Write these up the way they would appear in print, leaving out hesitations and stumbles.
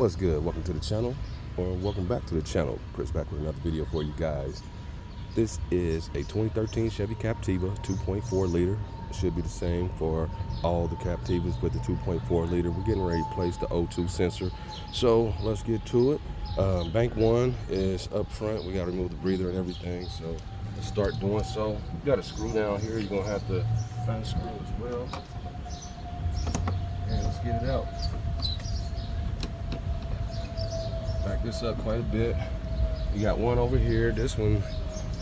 What's good? Welcome to the channel, or welcome back to the channel. Chris back with another video for you guys. This is a 2013 Chevy Captiva 2.4 liter. It should be the same for all the Captivas, but the 2.4 liter. We're getting ready to place the O2 sensor, so let's get to it. Bank one is up front. We got to remove the breather and everything, so let's start doing so. You got a screw down here. You're gonna have to unscrew as well, and let's get it out. Back this up quite a bit. You got one over here. This one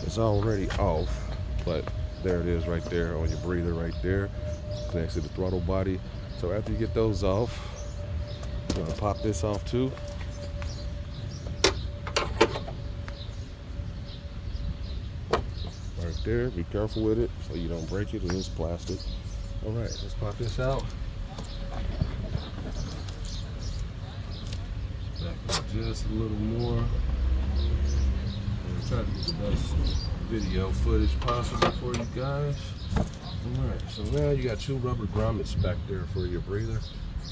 is already off, but there it is right there on your breather right there. Connects to the throttle body. So after you get those off, I'm gonna pop this off too. Right there. Be careful with it so you don't break it. It is plastic. All right, let's pop this out. Back up just a little more. And try to get the best video footage possible for you guys. Alright, so now you got two rubber grommets back there for your breather.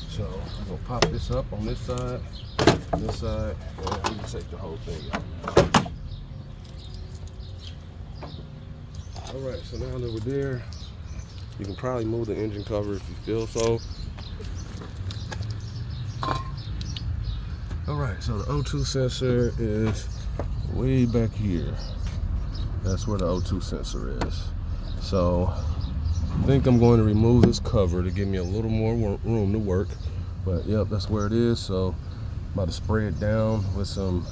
So I'm gonna pop this up on this side, and we can take the whole thing out. Alright, so now that we're there, you can probably move the engine cover if you feel so. Alright, so the O2 sensor is way back here. That's where the O2 sensor is. So I think I'm going to remove this cover to give me a little more room to work. But yep, that's where it is. So I'm about to spray it down with some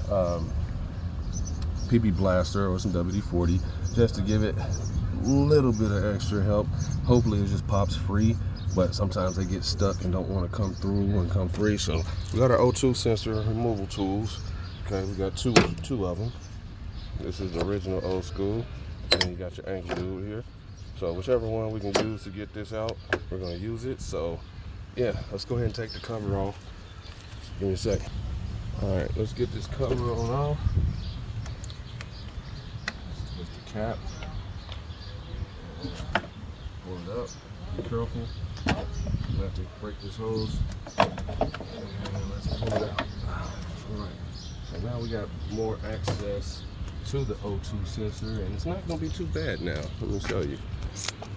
PP Blaster or some WD-40 just to give it a little bit of extra help. Hopefully it just pops free. But sometimes they get stuck and don't want to come through and come free. So we got our O2 sensor removal tools. Okay, we got two of them. This is the original old school. And then you got your angle dude here. So whichever one we can use to get this out, we're gonna use it. So yeah, let's go ahead and take the cover off. Give me a second. All right, let's get this cover on off. With the cap. Pull it up. Be careful. You have to break this hose. And let's pull it out. Alright. So now we got more access to the O2 sensor, and it's not going to be too bad now. Let me show you.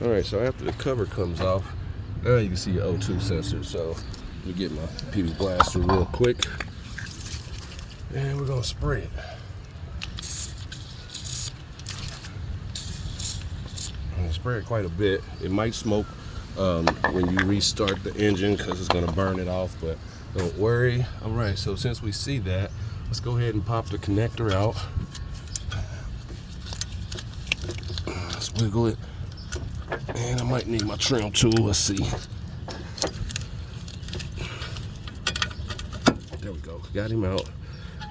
Alright, so after the cover comes off, now you can see your O2 sensor. So let me get my PP Blaster real quick. And we're going to spray it. Spray it quite a bit. It might smoke when you restart the engine because it's going to burn it off, but don't worry. All right, so since we see that, let's go ahead and pop the connector out. Let's wiggle it, and I might need my trim tool. Let's see. There we go, got him out.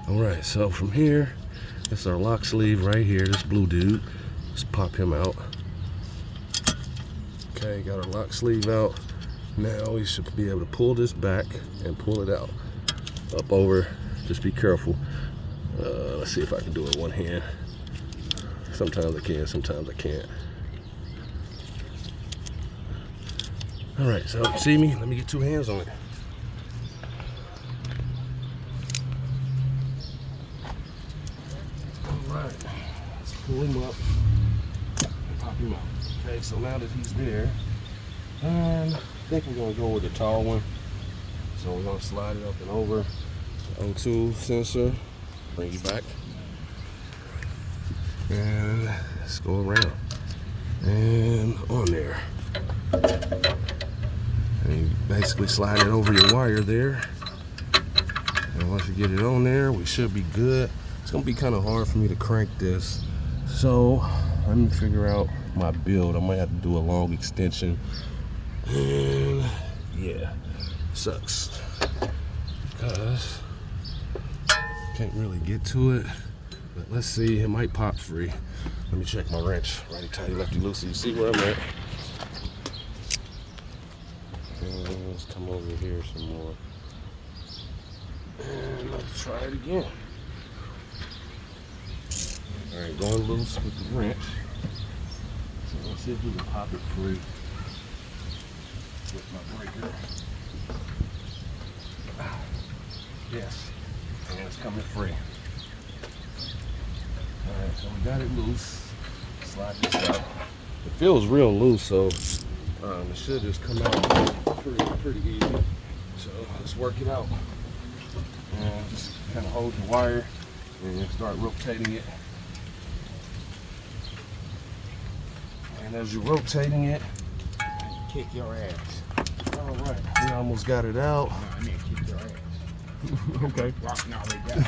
All right, so from here, that's our lock sleeve right here, this blue dude. Let's pop him out. Okay, got our lock sleeve out. Now we should be able to pull this back and pull it out. Up over, just be careful. Let's see if I can do it one hand. Sometimes I can, sometimes I can't. All right, so see me? Let me get two hands on it. All right, let's pull him up and pop him out. Okay, so now that he's there, I think we're gonna go with the tall one. So we're gonna slide it up and over. O2 sensor, bring you back. And let's go around. And on there. And you basically slide it over your wire there. And once you get it on there, we should be good. It's gonna be kind of hard for me to crank this. So let me figure out my build. I might have to do a long extension. And yeah, sucks because can't really get to it. But let's see, it might pop free. Let me check my wrench. Righty tighty, lefty loosey. You see where I'm at? And let's come over here some more. And let's try it again. All right, going loose with the wrench. So let's see if we can pop it free with my breaker. Yes, and it's coming free. All right, so we got it loose. Slide this out. It feels real loose, so it should just come out pretty easy. So let's work it out. And just kind of hold the wire and start rotating it. And as you're rotating it, kick your ass. All right, we almost got it out. No, I mean kick your ass. Okay. Walking all the way down.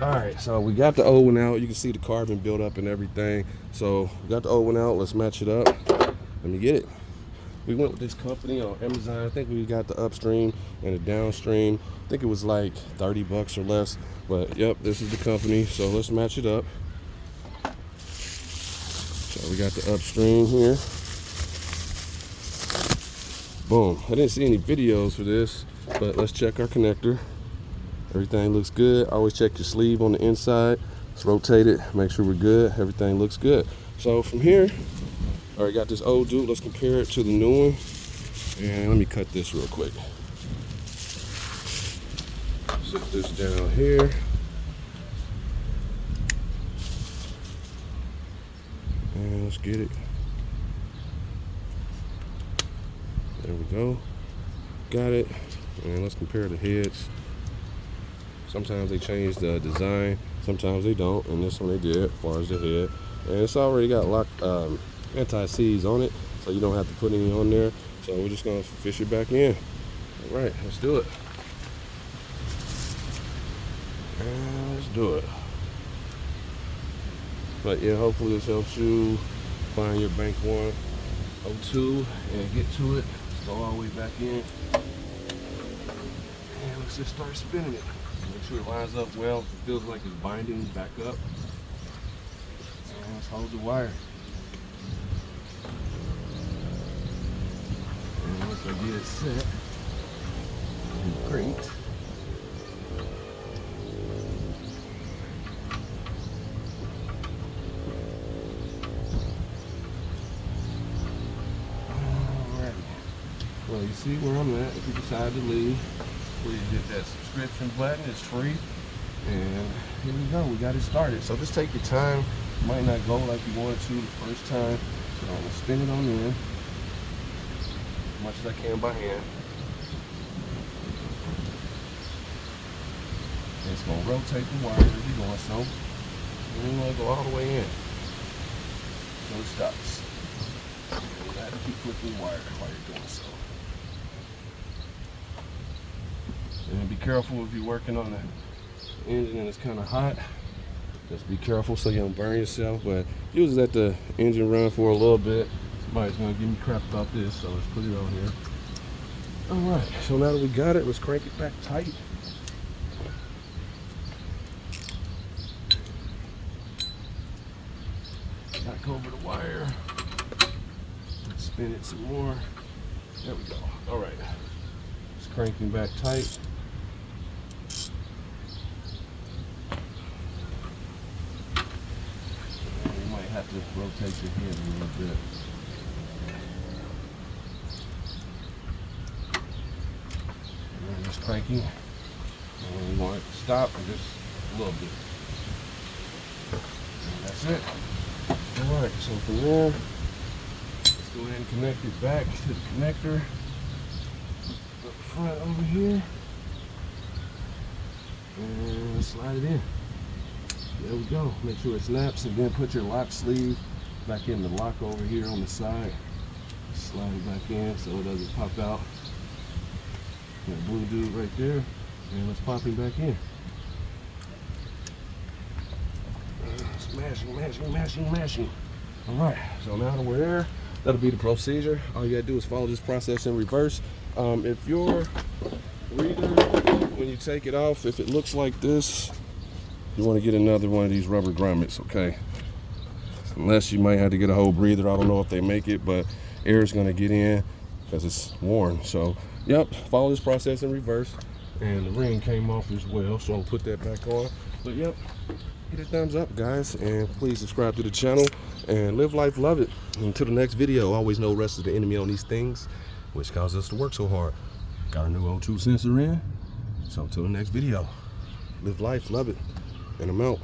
All right, so we got the old one out. You can see the carbon build up and everything. So we got the old one out. Let's match it up. Let me get it. We went with this company on Amazon. I think we got the upstream and the downstream. I think it was like 30 bucks or less. But yep, this is the company. So let's match it up. So we got the upstream here. Boom. I didn't see any videos for this, but let's check our connector. Everything looks good. Always check your sleeve on the inside. Let's rotate it, make sure we're good. Everything looks good. So from here, I already got this old dude. Let's compare it to the new one. And let me cut this real quick. Sit this down here. And let's get it. There we go. Got it. And let's compare the heads. Sometimes they change the design, sometimes they don't, and this one they did as far as the head. And it's already got anti-seize on it, so you don't have to put any on there. So we're just gonna fish it back in. All right, let's do it. And let's do it. But yeah, hopefully this helps you find your bank 102 and get to it. Let's go all the way back in. And let's just start spinning it. Make sure it lines up well. If it feels like it's binding back up. And let's hold the wire. And once I get it set, and cranked, alright. Well, you see where I'm at. If you decide to leave, please hit that subscription button. It's free. And here we go. We got it started. So just take your time. It might not go like you wanted to the first time. So I'm going to spin it on in as much as I can by hand. And it's going to rotate the wire as you're going so. And then we'll go all the way in. So it stops. And you got to keep flipping the wire while you're doing so. And be careful if you're working on the engine and it's kind of hot. Just be careful so you don't burn yourself. But usually let the engine run for a little bit. Somebody's gonna give me crap about this, so let's put it on here. All right, so now that we got it, let's crank it back tight. Back over the wire. Let's spin it some more. There we go. All right, it's cranking back tight. Have to rotate your head a little bit. And just cranking. And you want it to stop for just a little bit. And that's it. Alright, so from there, let's go ahead and connect it back to the connector up front over here. And let's slide it in. There we go. Make sure it snaps, and then put your lock sleeve back in the lock over here on the side. Slide it back in so it doesn't pop out. That blue dude right there. And let's pop him back in. Smashing. Alright, so now that we're there, that'll be the procedure. All you gotta do is follow this process in reverse. If your reader, when you take it off, if it looks like this, you want to get another one of these rubber grommets, okay? Unless you might have to get a whole breather. I don't know if they make it, but air is going to get in because it's worn. So, yep, follow this process in reverse. And the ring came off as well, so I'll put that back on. But, yep, hit a thumbs up, guys. And please subscribe to the channel. And live life, love it. Until the next video, always know rest is the enemy on these things, which causes us to work so hard. Got our new O2 sensor in. So until the next video, live life, love it, and I'm out.